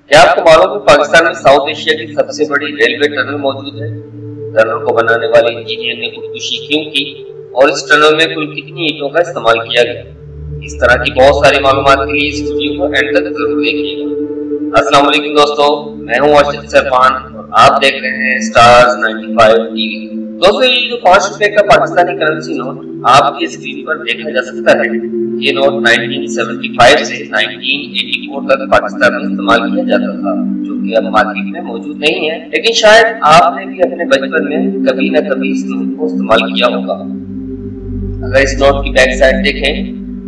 क्या आपको मालूम है पाकिस्तान में साउथ एशिया की सबसे बड़ी रेलवे टनल मौजूद है? टनल को बनाने वाले इंजीनियर ने खुदकुशी क्यों की और इस टनल में कुल कितनी ईंटों का इस्तेमाल किया गया? इस तरह की बहुत सारी मालूमात के लिए इस वीडियो को एंड तक जरूर देखिएगा। अस्सलाम वालेकुम दोस्तों, मैं हूं अर्शद सरफान और आप देख रहे हैं स्टार्स 95 टीवी। दोस्तों, ये जो 5 रुपए का पाकिस्तानी करेंसी नोट आपकी स्क्रीन पर देखा जा सकता है, ये नोट 1975 से 1984 तक पाकिस्तान में इस्तेमाल किया जाता था, जो कि अब मार्केट में मौजूद नहीं है। लेकिन शायद आपने भी अपने बचपन में कभी न कभी इस नोट को इस्तेमाल किया होगा। अगर इस नोट की बैक साइड देखें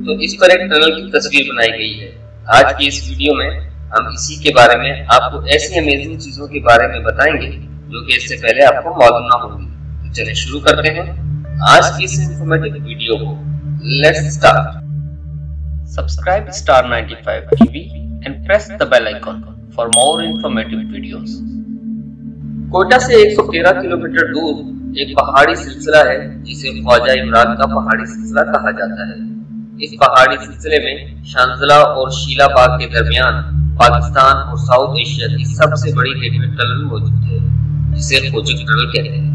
तो इस पर एक टनल की तस्वीर बनाई गई है। आज की इस वीडियो में हम इसी के बारे में आपको ऐसी अमेजिंग चीजों के बारे में बताएंगे जो कि इससे पहले आपको मालूम ना होंगी। तो चलिए शुरू करते हैं आज की इस इंफॉर्मेटिव वीडियो को। Let's start. Subscribe Star 95 TV and press the bell icon for more informative videos. Quetta से 113 किलोमीटर दूर एक पहाड़ी सिलसिला है जिसे ख्वाजा इमरान का पहाड़ी सिलसिला कहा जाता है। इस पहाड़ी सिलसिले में शांजला और शीला बाग के दरमियान पाकिस्तान और साउथ एशिया की सबसे बड़ी रेलवे टनल मौजूद है, जिसे खोजक टनल कहते हैं।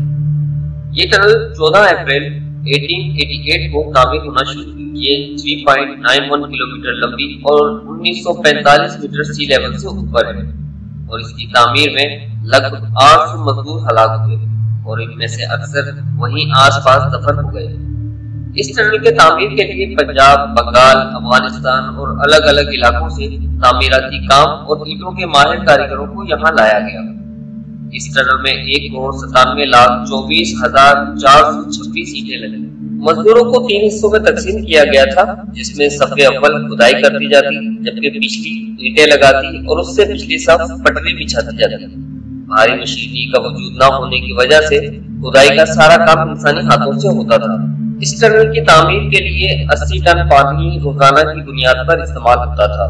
ये टनल 14 अप्रैल 1888 को तामीर होना शुरू हुई। ये 3.91 किलोमीटर लंबी और 1945 मीटर सी लेवल से ऊपर है और इसकी तामीर में लगभग 800 मजदूर हलाक हुए और इनमें से अक्सर वहीं आसपास दफन हो गए। इस टनल के तामीर के लिए पंजाब, बंगाल, अफगानिस्तान और अलग अलग इलाकों से तामीराती काम और ईंटों के माहिर कारीगरों को यहाँ लाया गया। इस टनल में 1,97,24,426 ईंटें लगी। मजदूरों को 3 हिस्सों में तकसीम किया गया था, जिसमें सफ़े अव्वल खुदाई कर दी जाती, जबकि पिछली ईंटें लगाती और उससे पिछली सफ पटरी बिछा दी जाती। भारी मशीनरी का वजूद न होने की वजह से खुदाई का सारा काम इंसानी हाथों से होता था। इस टनल की तामीर के लिए 80 टन पानी रोजाना की बुनियाद पर इस्तेमाल होता था।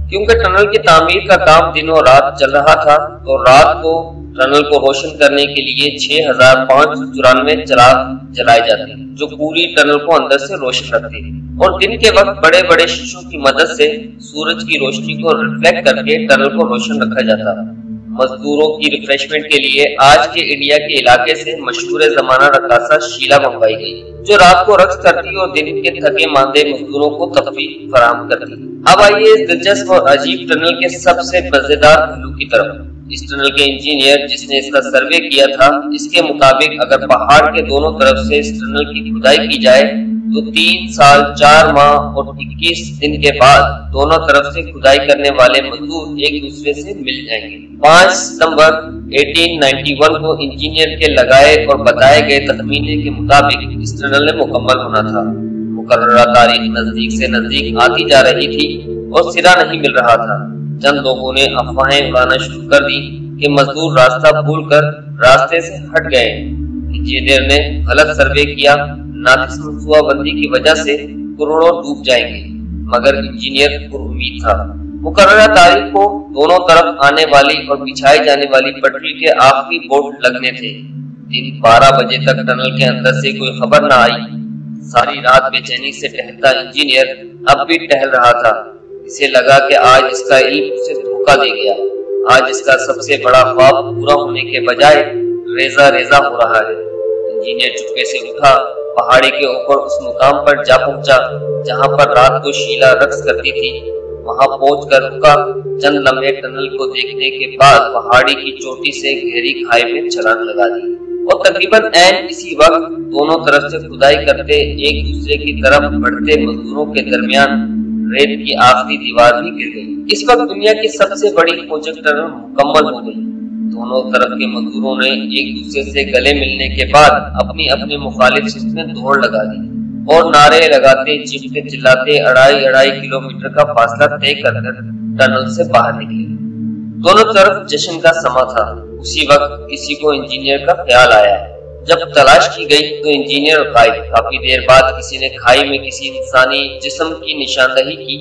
क्योंकि टनल की तामीर का काम दिनों रात चल रहा था, तो रात को टनल को रोशन करने के लिए 6594 चिराग जलाए जाते, जो पूरी टनल को अंदर से रोशन रखते, और दिन के वक्त बड़े बड़े शीशों की मदद से सूरज की रोशनी को रिफ्लेक्ट करके टनल को रोशन रखा जाता। मजदूरों की रिफ्रेशमेंट के लिए आज के इंडिया के इलाके से मशहूर जमाना रकासा शीला मंगवाई गई, जो रात को रक्स करती और दिन के थके मांदे मजदूरों को तफरीह फराहम करती। अब आइए इस दिलचस्प और अजीब टनल के सबसे मजेदार पहलू की तरफ। इस टनल के इंजीनियर जिसने इसका सर्वे किया था, इसके मुताबिक अगर पहाड़ के दोनों तरफ से इस टनल की खुदाई की जाए तो 3 साल 4 माह और 21 दिन के बाद दोनों तरफ से खुदाई करने वाले मजदूर एक दूसरे से मिल जाएंगे। 5 सितंबर 1891 को इंजीनियर के लगाए और बताए गए तखमीने के मुताबिक इस टनल ने मुकम्मल होना था। मुकर्ररा तारीख नजदीक से नजदीक आती जा रही थी और सिरा नहीं मिल रहा था। चंद लोगों ने अफवाहें उड़ाना शुरू कर दी कि मजदूर रास्ता भूलकर रास्ते से हट गए। इंजीनियर ने गलत सर्वे किया, नाकिस मंसूबाबंदी की वजह से करोड़ों डूब जाएंगे, मगर इंजीनियर पुरुम्मीद था। मुकर्ररा तारीख को दोनों तरफ आने वाली और बिछाई जाने वाली पटरी के आखिरी बोर्ड लगने थे। दिन 12 बजे तक टनल के अंदर से कोई खबर न आई। सारी रात बेचैनी से टहलता इंजीनियर अब भी टहल रहा था। इसे लगा कि आज इसका इल्म उसे धोखा दे गया। आज इसका सबसे बड़ा ख्वाब पूरा होने के बजाय रेजा रेजा हो रहा है। इंजीनियर चुपके से उठा, पहाड़ी के ऊपर उस मुकाम पर जा पहुंचा जहां पर रात को शीला रक्स करती थी। वहां पहुंचकर रुका। चंद लम्हे टनल को देखने के बाद पहाड़ी की चोटी से गहरी खाई में छलांग लगा दी और तकरीबन ऐन इसी वक्त दोनों तरफ से खुदाई करते एक दूसरे की तरफ बढ़ते मजदूरों के दरमियान रेत की आखिरी दीवार भी गिर गई। इस वक्त दुनिया की सबसे बड़ी खोजक टनल मुकम्मल हो गई। दोनों तरफ के मजदूरों ने एक दूसरे से गले मिलने के बाद अपनी अपनी मुखालिफ सिस्टम में दौड़ लगा दी और नारे लगाते चीखते चिल्लाते 2.5 किलोमीटर का फासला तय कर टनल से बाहर निकले। दोनों तरफ जश्न का समा था। उसी वक्त किसी को इंजीनियर का ख्याल आया। जब तलाश की गई तो इंजीनियर गायब। काफी देर बाद किसी ने खाई में किसी इंसानी जिस्म की निशानदही की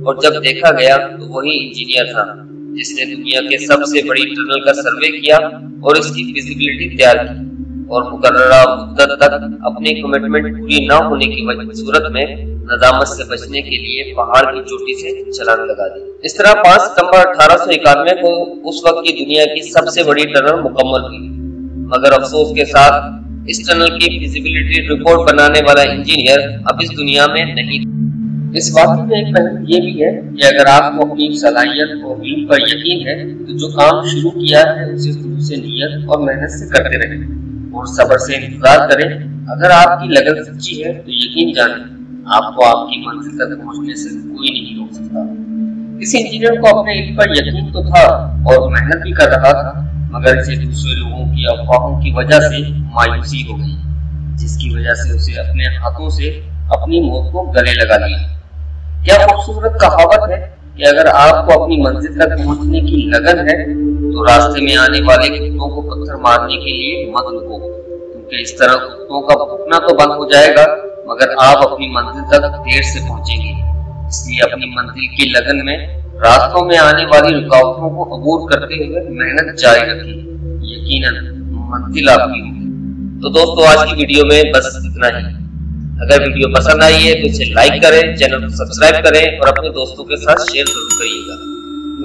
और जब देखा गया तो वही इंजीनियर था जिसने दुनिया के सबसे बड़ी टनल का सर्वे किया और इसकी फिजिबिलिटी तैयार की। और मुकर्ररा मुद्दत तक अपनी कमिटमेंट पूरी न होने की सूरत में नदामत से बचने के लिए पहाड़ की चोटी से छलांग लगा दी। इस तरह 5 सितंबर 1891 को उस वक्त की दुनिया की सबसे बड़ी टनल मुकम्मल हुई, मगर अफसोस के साथ इस टनल की फिजिबिलिटी रिपोर्ट बनाने वाला इंजीनियर अब इस दुनिया में नहीं। इस वाक़े में एक पहलू ये भी है कि अगर आपको अपनी सलाहियत और इल्म पर यकीन है तो जो काम शुरू किया है उसे शुरू से नियत और मेहनत से करते रहें और सब्र से इंतजार करें। अगर आपकी लगन सच्ची है तो यकीन जाने आपको आपकी मंजिल तक पहुंचने से कोई नहीं रोक सकता। इस इंजीनियर को अपने इल्म पर यकीन तो था और मेहनत भी कर रहा था, मगर इसे दूसरे लोगों की अफवाहों की वजह से मायूसी हो गई, जिसकी वजह से उसे अपने हाथों से अपनी मौत को गले लगा लिया। क्या खूबसूरत कहावत है कि अगर आपको अपनी मंजिल तक पहुंचने की लगन है तो रास्ते में आने वाले कुत्तों को पत्थर मारने के लिए मत रुको, क्योंकि इस तरह कुत्तों का भौंकना तो बंद हो जाएगा मगर आप अपनी मंजिल तक देर से पहुंचेंगे। इसलिए अपनी मंजिल की लगन में रास्तों में आने वाली रुकावटों को अबूर करते हुए मेहनत जारी रखें, यकीनन मंजिल आपकी होगी। तो दोस्तों, आज की वीडियो में बस इतना ही। अगर वीडियो पसंद आई है तो इसे लाइक करें, चैनल को सब्सक्राइब करें और अपने दोस्तों के साथ शेयर जरूर करिएगा।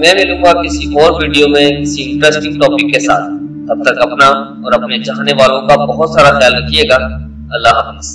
मैं मिलूंगा किसी और वीडियो में किसी इंटरेस्टिंग टॉपिक के साथ। तब तक अपना और अपने चाहने वालों का बहुत सारा ख्याल रखिएगा। अल्लाह हाफिज़।